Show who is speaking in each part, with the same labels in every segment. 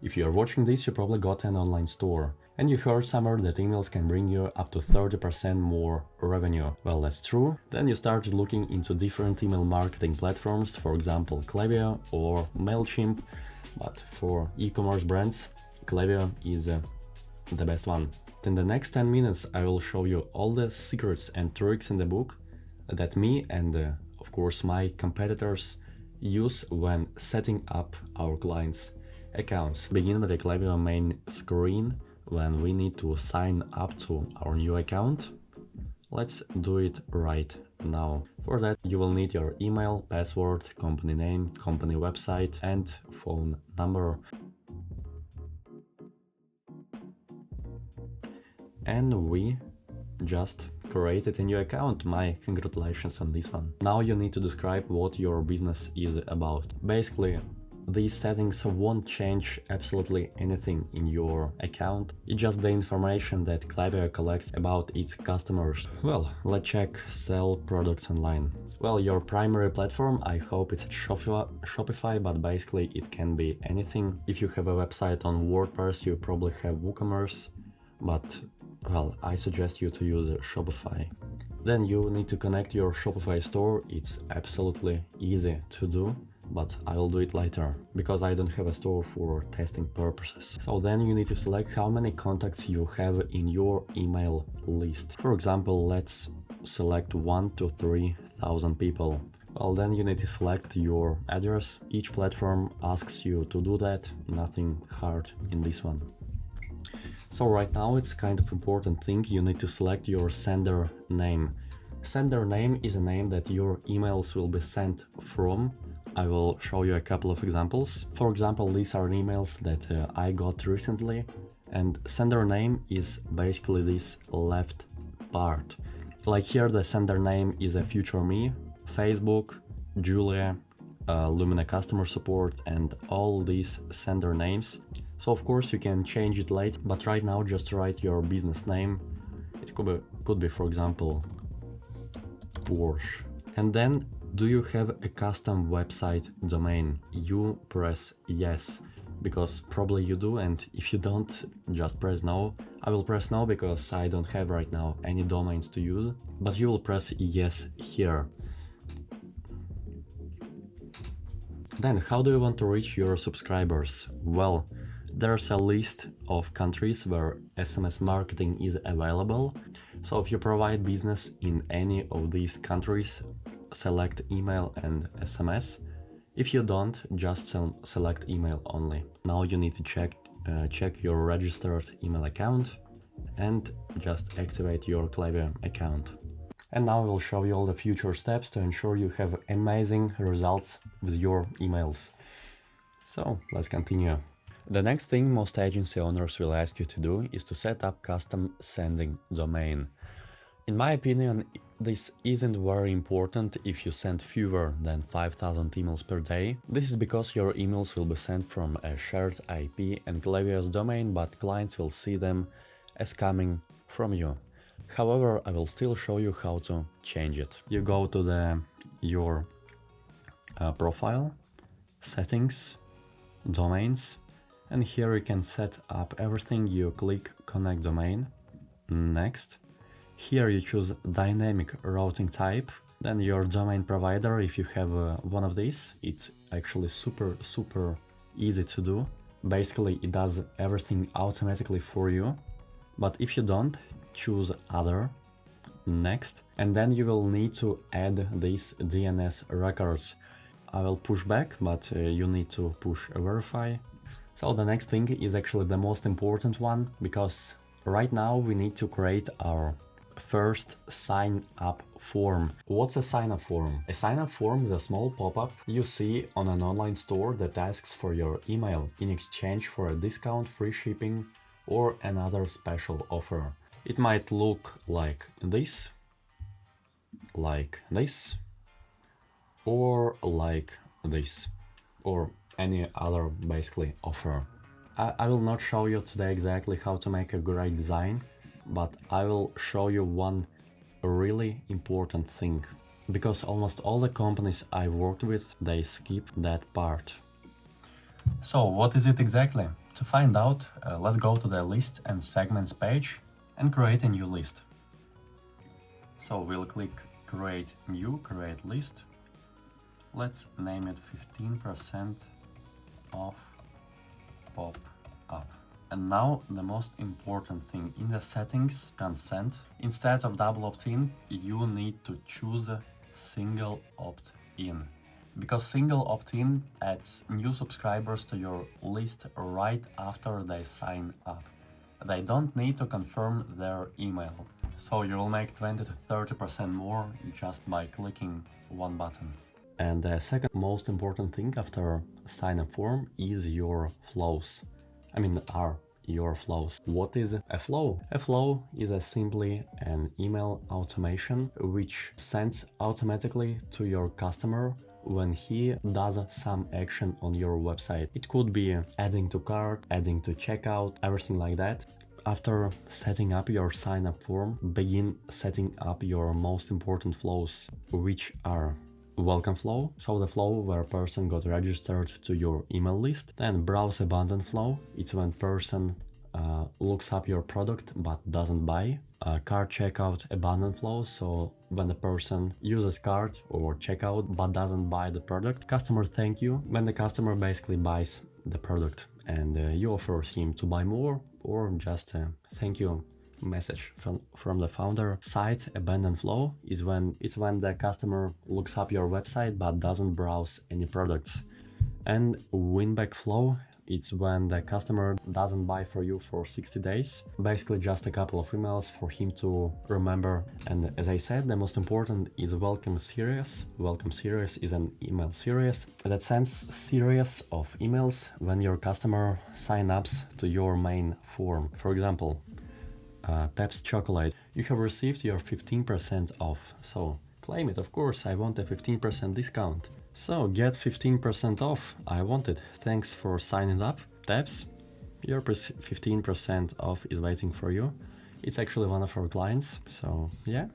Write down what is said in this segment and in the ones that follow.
Speaker 1: If you are watching this, you probably got an online store. And you heard somewhere that emails can bring you up to 30% more revenue. Well, that's true. Then you started looking into different email marketing platforms, for example, Klaviyo or MailChimp. But for e-commerce brands, Klaviyo is the best one. In the next 10 minutes, I will show you all the secrets and tricks in the book that me and, of course, my competitors use when setting up our clients' accounts. Begin with the Klaviyo main screen when we need to sign up to our new account. Let's do it right now. For that, you will need your email, password, company name, company website, and phone number. And we just created a new account. My congratulations on this one. Now you need to describe what your business is about. Basically, these settings won't change absolutely anything in your account. It's just the information that Klaviyo collects about its customers. Well, let's check sell products online. Well, your primary platform, I hope it's Shopify, but basically it can be anything. If you have a website on WordPress, you probably have WooCommerce, but well, I suggest you to use Shopify. Then you need to connect your Shopify store. It's absolutely easy to do, but I will do it later because I don't have a store for testing purposes. So then you need to select how many contacts you have in your email list. For example, let's select 1,000 to 3,000 people. Well, then you need to select your address. Each platform asks you to do that, nothing hard in this one. So right now it's kind of important thing, you need to select your sender name. Sender name is a name that your emails will be sent from. I will show you a couple of examples. For example, these are emails that I got recently, and sender name is basically this left part. Like here the sender name is a future me, Facebook, Julia, Lumina customer support, and all these sender names. So of course you can change it later, but right now just write your business name. It could be for example Porsche. And then, do you have a custom website domain? You press yes, because probably you do, and if you don't, just press no. I will press no because I don't have right now any domains to use, but you will press yes here. Then, how do you want to reach your subscribers? Well, there's a list of countries where SMS marketing is available. So if you provide business in any of these countries, select email and SMS. If you don't, just select email only. Now you need to check your registered email account and just activate your Klaviyo account. And now I will show you all the future steps to ensure you have amazing results with your emails. So let's continue. The next thing most agency owners will ask you to do is to set up custom sending domain. In my opinion, this isn't very important if you send fewer than 5,000 emails per day. This is because your emails will be sent from a shared IP and Klaviyo's domain, but clients will see them as coming from you. However, I will still show you how to change it. You go to your profile, settings, domains, and here you can set up everything. You click connect domain, next. Here you choose dynamic routing type, then your domain provider. If you have one of these, it's actually super easy to do. Basically it does everything automatically for you, but if you don't, choose other, next, and then you will need to add these DNS records. I will push back, but you need to push verify. So the next thing is actually the most important one, because right now we need to create our first sign up form. What's a sign up form? A sign up form is a small pop-up you see on an online store that asks for your email in exchange for a discount, free shipping, or another special offer. It might look like this, or like this, or any other basically offer. I will not show you today exactly how to make a great design, but I will show you one really important thing, because almost all the companies I worked with, they skip that part. So what is it exactly? To find out, let's go to the list and segments page and create a new list. So we'll click create new, create list. Let's name it 15% off pop up. And now the most important thing in the settings, consent. Instead of double opt-in, you need to choose a single opt-in. Because single opt-in adds new subscribers to your list right after they sign up. They don't need to confirm their email. So you will make 20 to 30% more just by clicking one button. And the second most important thing after sign up form is your flows. Are your flows. What is a flow? A flow is simply an email automation which sends automatically to your customer when he does some action on your website. It could be adding to cart, adding to checkout, everything like that. After setting up your sign up form, begin setting up your most important flows, which are welcome flow, so the flow where person got registered to your email list. Then browse abandoned flow, it's when person looks up your product but doesn't buy. Cart checkout abandoned flow, so when the person uses cart or checkout but doesn't buy the product. Customer thank you, when the customer basically buys the product and you offer him to buy more or just a thank you message from the founder. Site abandoned flow is when the customer looks up your website but doesn't browse any products. And win back flow, it's when the customer doesn't buy for you for 60 days. Basically just a couple of emails for him to remember. And as I said, the most important is welcome series. Welcome series is an email series that sends series of emails when your customer sign ups to your main form. For example, Taps chocolate, you have received your 15% off, so claim it. Of course, I want a 15% discount. So get 15% off, I want it. Thanks for signing up. Taps, your 15% off is waiting for you. It's actually one of our clients, so yeah.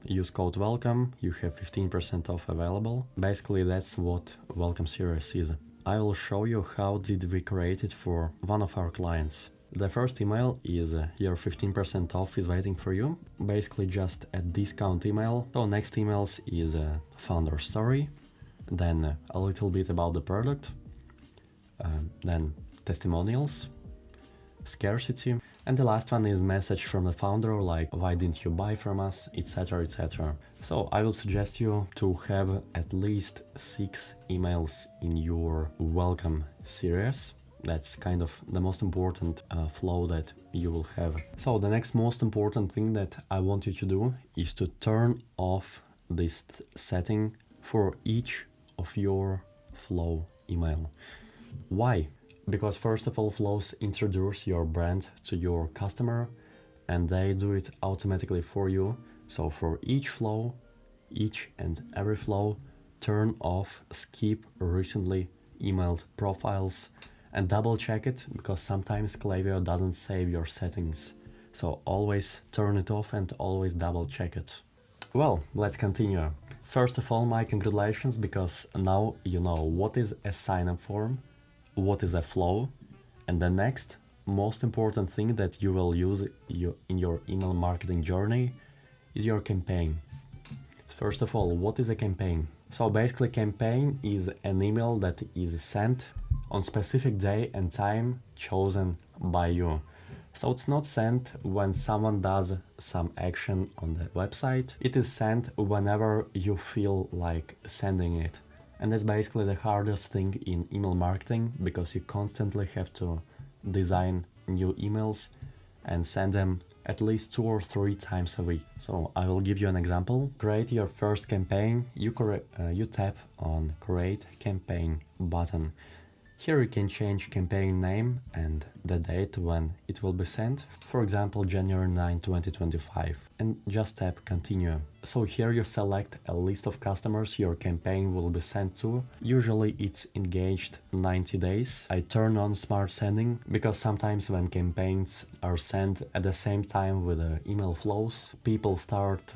Speaker 1: Use code welcome, you have 15% off available. Basically that's what welcome series is. I will show you how did we create it for one of our clients. The first email is your 15% off is waiting for you. Basically just a discount email. So next emails is founder story, then a little bit about the product, then testimonials, scarcity, and the last one is message from the founder like why didn't you buy from us, etc, etc. So I will suggest you to have at least 6 emails in your welcome series. That's kind of the most important flow that you will have. So the next most important thing that I want you to do is to turn off this setting for each of your flow email. Why? Because first of all, flows introduce your brand to your customer and they do it automatically for you. So for each flow, each and every flow, turn off, skip recently emailed profiles, and double check it because sometimes Klaviyo doesn't save your settings. So always turn it off and always double check it. Well, let's continue. First of all, my congratulations, because now you know what is a sign-up form, what is a flow, and the next most important thing that you will use in your email marketing journey is your campaign. First of all, what is a campaign? So basically campaign is an email that is sent on specific day and time chosen by you. So it's not sent when someone does some action on the website. It is sent whenever you feel like sending it. And that's basically the hardest thing in email marketing, because you constantly have to design new emails and send them at least 2 or 3 times a week. So I will give you an example. Create your first campaign. You tap on Create Campaign button. Here you can change campaign name and the date when it will be sent. For example, January 9, 2025. and just tap continue. So here you select a list of customers your campaign will be sent to. Usually it's engaged 90 days. I turn on smart sending because sometimes when campaigns are sent at the same time with the email flows, people start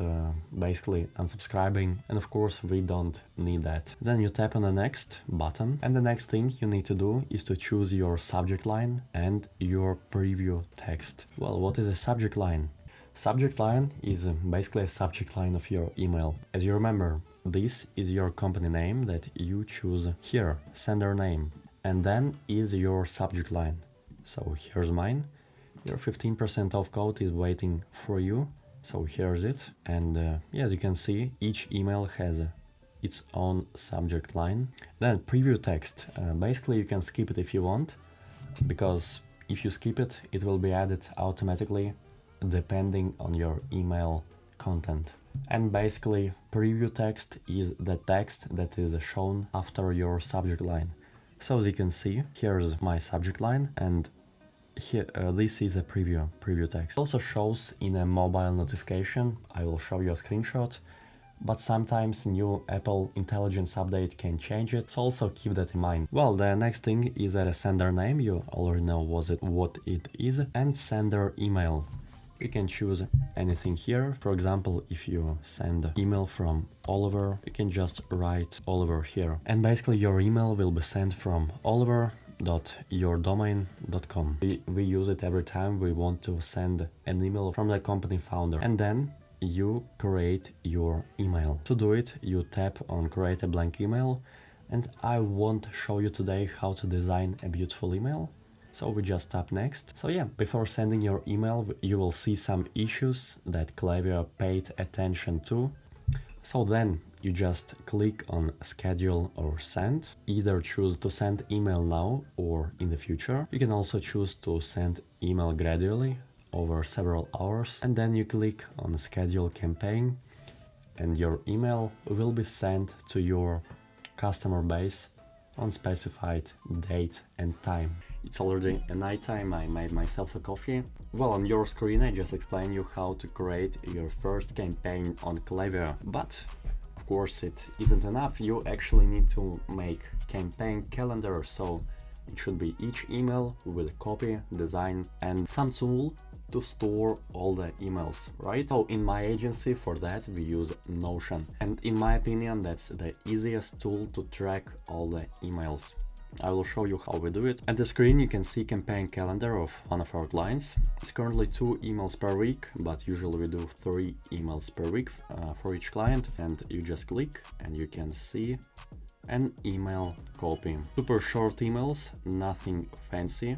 Speaker 1: basically unsubscribing, and of course we don't need that. Then you tap on the next button, and the next thing you need to do is to choose your subject line and your preview text. Well, what is a subject line? Subject line is basically a subject line of your email. As you remember, this is your company name that you choose here, sender name, and then is your subject line. So here's mine. Your 15% off code is waiting for you. So here's it. And as you can see, each email has its own subject line. Then preview text. Basically you can skip it if you want, because if you skip it, it will be added automatically depending on your email content. And basically preview text is the text that is shown after your subject line. So as you can see, here's my subject line, and here this is a preview text. It also shows in a mobile notification. I will show you a screenshot, but sometimes new Apple Intelligence update can change it, so also keep that in mind. Well, the next thing is a sender name. You already know what it is, and sender email. You can choose anything here. For example, if you send email from Oliver, you can just write Oliver here. And basically your email will be sent from oliver.yourdomain.com. We use it every time we want to send an email from the company founder. And then you create your email. To do it, you tap on create a blank email. And I won't show you today how to design a beautiful email. So we just tap next. So yeah, before sending your email, you will see some issues that Klaviyo paid attention to. So then you just click on schedule or send. Either choose to send email now or in the future. You can also choose to send email gradually over several hours. And then you click on schedule campaign, and your email will be sent to your customer base on specified date and time. It's already a nighttime, I made myself a coffee. Well, on your screen I just explained you how to create your first campaign on Klaviyo. But of course it isn't enough, you actually need to make campaign calendar, so it should be each email with a copy, design and some tool to store all the emails, right? So in my agency for that we use Notion, and in my opinion that's the easiest tool to track all the emails. I will show you how we do it. At the screen you can see campaign calendar of one of our clients. It's currently 2 emails per week, but usually we do 3 emails per week for each client, and you just click and you can see an email copy. Super short emails, nothing fancy,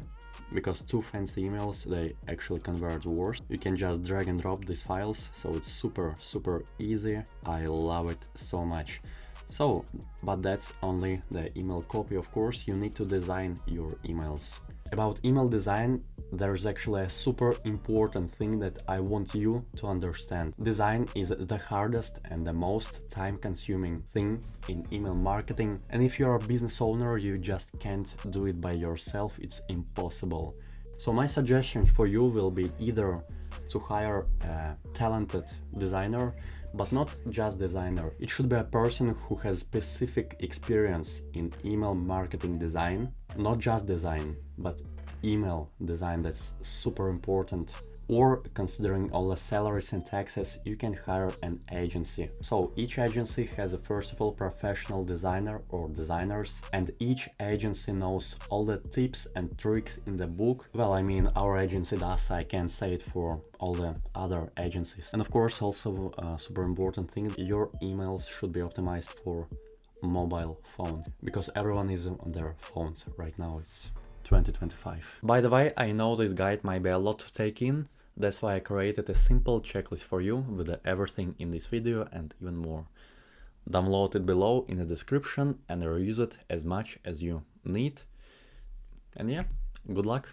Speaker 1: because too fancy emails they actually convert worse. You can just drag and drop these files, so it's super easy. I love it so much. So, but that's only the email copy. Of course, you need to design your emails. About email design, there's actually a super important thing that I want you to understand. Design is the hardest and the most time-consuming thing in email marketing. And if you're a business owner, you just can't do it by yourself. It's impossible. So my suggestion for you will be either to hire a talented designer, but not just designer. It should be a person who has specific experience in email marketing design, not just design, but email design. That's super important. Or considering all the salaries and taxes, you can hire an agency. So each agency has a first of all professional designer or designers, and each agency knows all the tips and tricks in the book. Well, I mean, our agency does, I can't say it for all the other agencies. And of course, also a super important thing, your emails should be optimized for mobile phones, because everyone is on their phones right now. It's 2025. By the way, I know this guide might be a lot to take in. That's why I created a simple checklist for you with everything in this video and even more. Download it below in the description and reuse it as much as you need. And yeah, good luck!